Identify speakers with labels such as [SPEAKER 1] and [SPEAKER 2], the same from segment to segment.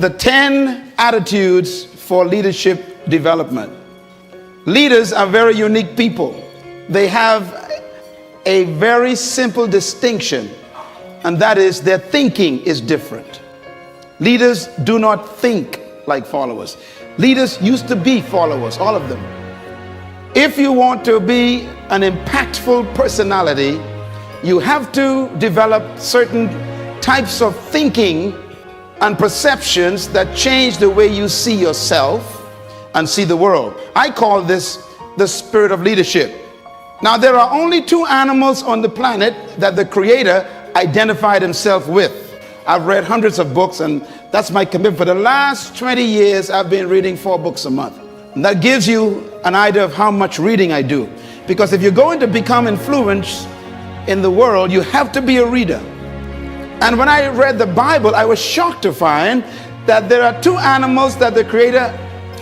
[SPEAKER 1] the 10 attitudes for leadership development. Leaders are very unique people. They have a very simple distinction, and that is their thinking is different. Leaders do not think like followers. Leaders used to be followers, all of them. If you want to be an impactful personality, you have to develop certain types of thinking and perceptions that change the way you see yourself and see the world. I call this the spirit of leadership. Now, there are only 2 animals on the planet that the Creator identified himself with. I've read hundreds of books, and that's my commitment. For the last 20 years, I've been reading 4 books a month. And that gives you an idea of how much reading I do. Because if you're going to become influenced in the world, you have to be a reader. And when I read the Bible, I was shocked to find that there are 2 animals that the Creator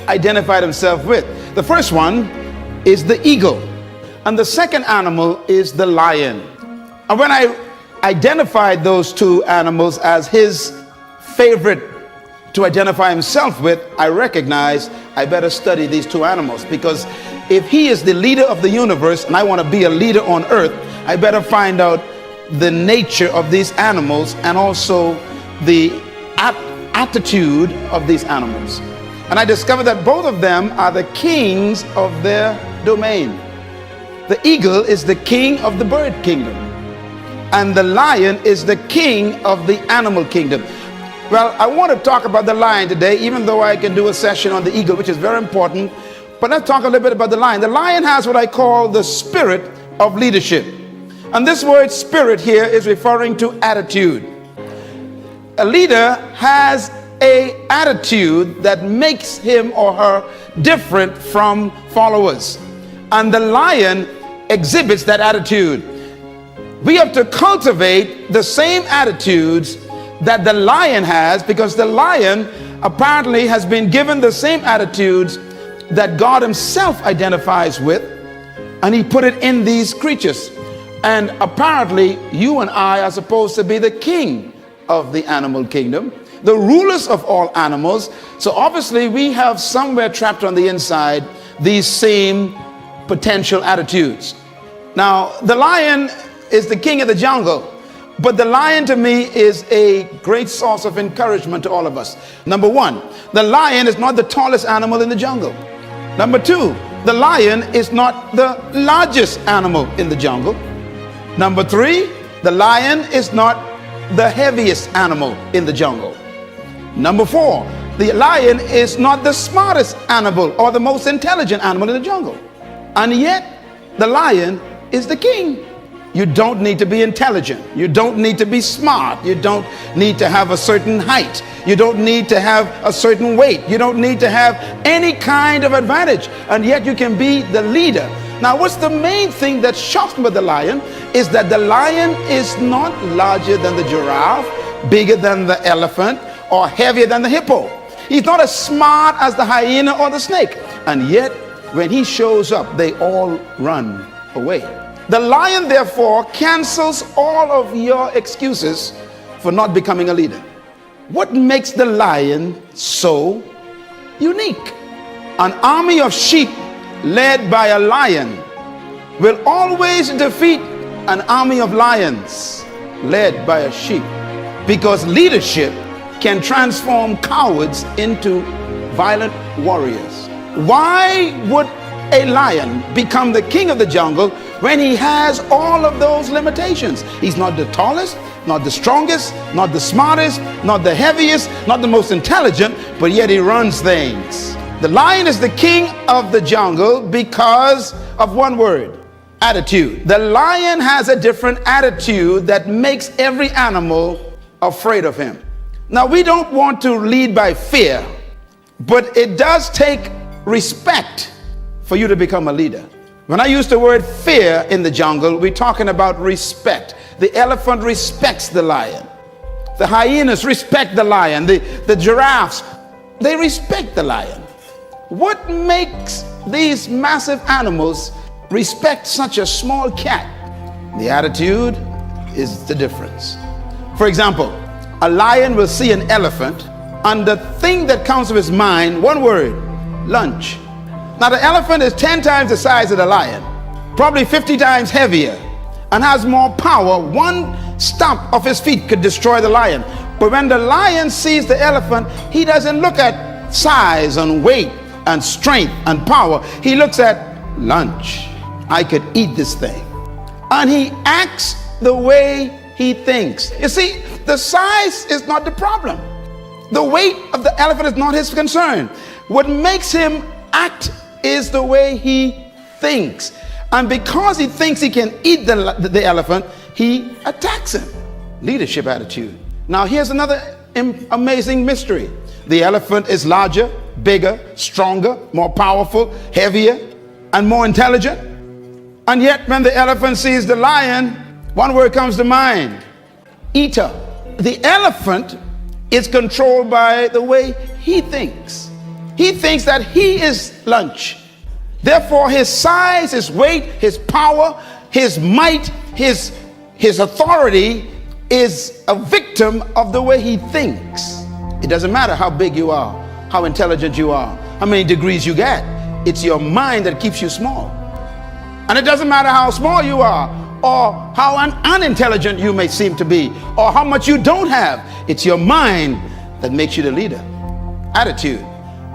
[SPEAKER 1] identified himself with. The first one is the eagle, and the second animal is the lion. And when I identified those 2 animals as his favorite to identify himself with, I recognized I better study these 2 animals, because if he is the leader of the universe and I want to be a leader on earth, I better find out the nature of these animals and also the attitude of these animals. And I discovered that both of them are the kings of their domain. The eagle is the king of the bird kingdom, and the lion is the king of the animal kingdom. Well, I want to talk about the lion today, even though I can do a session on the eagle, which is very important. But let's talk a little bit about the lion. The lion has what I call the spirit of leadership. And this word spirit here is referring to attitude. A leader has an attitude that makes him or her different from followers. And the lion exhibits that attitude. We have to cultivate the same attitudes that the lion has, because the lion apparently has been given the same attitudes that God himself identifies with, and he put it in these creatures. And apparently you and I are supposed to be the king of the animal kingdom, the rulers of all animals. So obviously we have somewhere trapped on the inside these same potential attitudes. Now, the lion is the king of the jungle, but the lion to me is a great source of encouragement to all of us. Number 1, the lion is not the tallest animal in the jungle. Number 2, the lion is not the largest animal in the jungle. Number 3, the lion is not the heaviest animal in the jungle. Number 4, the lion is not the smartest animal or the most intelligent animal in the jungle. And yet, the lion is the king. You don't need to be intelligent. You don't need to be smart. You don't need to have a certain height. You don't need to have a certain weight. You don't need to have any kind of advantage. And yet you can be the leader. Now, what's the main thing that shocks me about the lion is that the lion is not larger than the giraffe, bigger than the elephant, or heavier than the hippo. He's not as smart as the hyena or the snake. And yet, when he shows up, they all run away. The lion, therefore, cancels all of your excuses for not becoming a leader. What makes the lion so unique? An army of sheep led by a lion will always defeat an army of lions led by a sheep, because leadership can transform cowards into violent warriors. Why would a lion become the king of the jungle when he has all of those limitations? He's not the tallest, not the strongest, not the smartest, not the heaviest, not the most intelligent, but yet he runs things. The lion is the king of the jungle because of one word: attitude. The lion has a different attitude that makes every animal afraid of him. Now, we don't want to lead by fear, but it does take respect for you to become a leader. When I use the word fear in the jungle, we're talking about respect. The elephant respects the lion. The hyenas respect the lion. The giraffes, they respect the lion. What makes these massive animals respect such a small cat? The attitude is the difference. For example, a lion will see an elephant And the thing that comes to his mind, one word, lunch. Now the elephant is 10 times the size of the lion, probably 50 times heavier, and has more power. One stomp of his feet could destroy the lion. But when the lion sees the elephant, he doesn't look at size and weight and strength and power. He looks at lunch. I could eat this thing. And he acts the way he thinks. You see, the size is not the problem. The weight of the elephant is not his concern. What makes him act is the way he thinks. And because he thinks he can eat the elephant, he attacks him. Leadership attitude. Now here's another amazing mystery. The elephant is larger, bigger, stronger, more powerful, heavier, and more intelligent. And yet when the elephant sees the lion, one word comes to mind: eater. The elephant is controlled by the way he thinks. He thinks that he is lunch. Therefore, his size, his weight, his power, his might, his authority is a victim of the way he thinks. It doesn't matter how big you are, how intelligent you are, how many degrees you get. It's your mind that keeps you small. And it doesn't matter how small you are, or how unintelligent you may seem to be, or how much you don't have. It's your mind that makes you the leader. Attitude.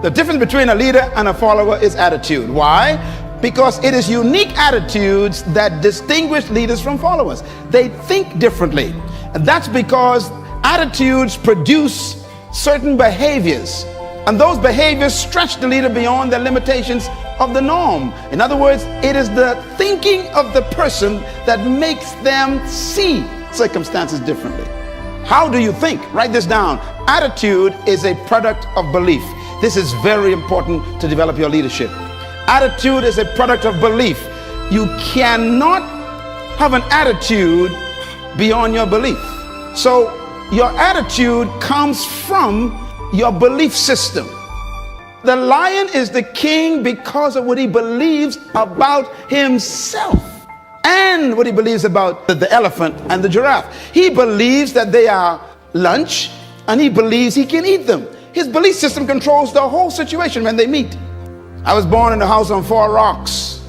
[SPEAKER 1] The difference between a leader and a follower is attitude. Why? Because it is unique attitudes that distinguish leaders from followers. They think differently. And that's because attitudes produce certain behaviors. And those behaviors stretch the leader beyond the limitations of the norm. In other words, it is the thinking of the person that makes them see circumstances differently. How do you think? Write this down. Attitude is a product of belief. This is very important to develop your leadership. Attitude is a product of belief. You cannot have an attitude beyond your belief. So your attitude comes from your belief system. The lion is the king because of what he believes about himself and what he believes about the elephant and the giraffe. He believes that they are lunch and he believes he can eat them. His belief system controls the whole situation when they meet. I was born in a house on 4 rocks,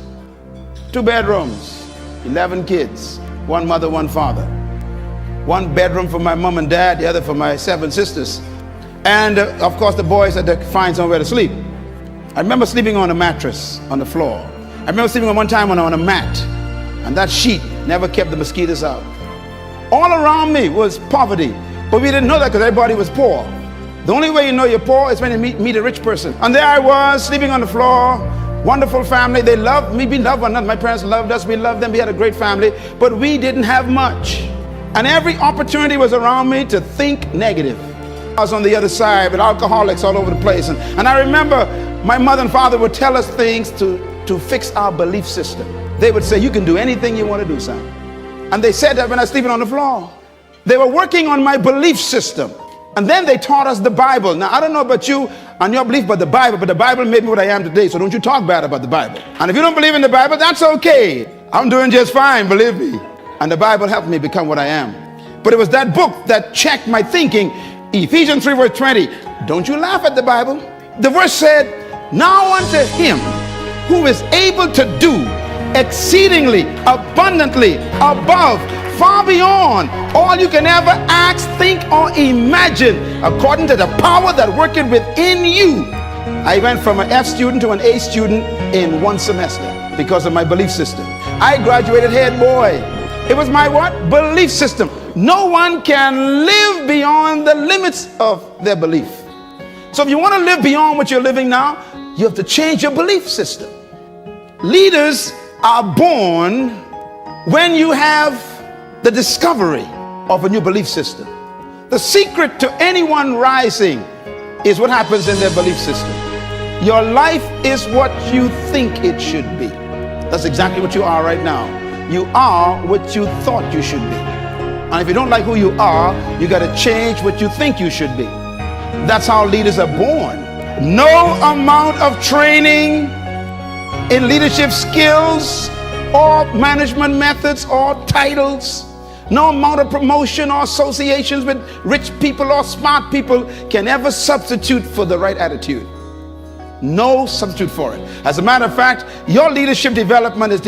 [SPEAKER 1] 2 bedrooms, 11 kids, 1 mother, 1 father. 1 bedroom for my mom and dad, the other for my 7 sisters. And of course the boys had to find somewhere to sleep. I remember sleeping on a mattress on the floor. I remember sleeping one time on a mat, and that sheet never kept the mosquitoes out. All around me was poverty, but we didn't know that because everybody was poor. The only way you know you're poor is when you meet a rich person. And there I was sleeping on the floor. Wonderful family. They loved me. We loved one another. My parents loved us. We loved them. We had a great family, but we didn't have much. And every opportunity was around me to think negative. I was on the other side with alcoholics all over the place. And I remember my mother and father would tell us things to fix our belief system. They would say, you can do anything you want to do, son. And they said that when I was sleeping on the floor. They were working on my belief system. And then they taught us the Bible. Now, I don't know about you and your belief about the Bible made me what I am today. So don't you talk bad about the Bible. And if you don't believe in the Bible, that's okay. I'm doing just fine, believe me. And the Bible helped me become what I am. But it was that book that checked my thinking. Ephesians 3 verse 20. Don't you laugh at the Bible. The verse said, now unto him who is able to do exceedingly abundantly above, far beyond all you can ever ask, think, or imagine, according to the power that worketh within you. I went from an F student to an A student in 1 semester because of my belief system. I graduated head boy. It was my what? Belief system. No one can live beyond the limits of their belief. So if you want to live beyond what you're living now, you have to change your belief system. Leaders are born when you have the discovery of a new belief system. The secret to anyone rising is what happens in their belief system. Your life is what you think it should be. That's exactly what you are right now. You are what you thought you should be. And if you don't like who you are, you got to change what you think you should be. That's how leaders are born. No amount of training in leadership skills or management methods or titles, No amount of promotion or associations with rich people or smart people can ever substitute for the right attitude. No substitute for it. As a matter of fact, your leadership development is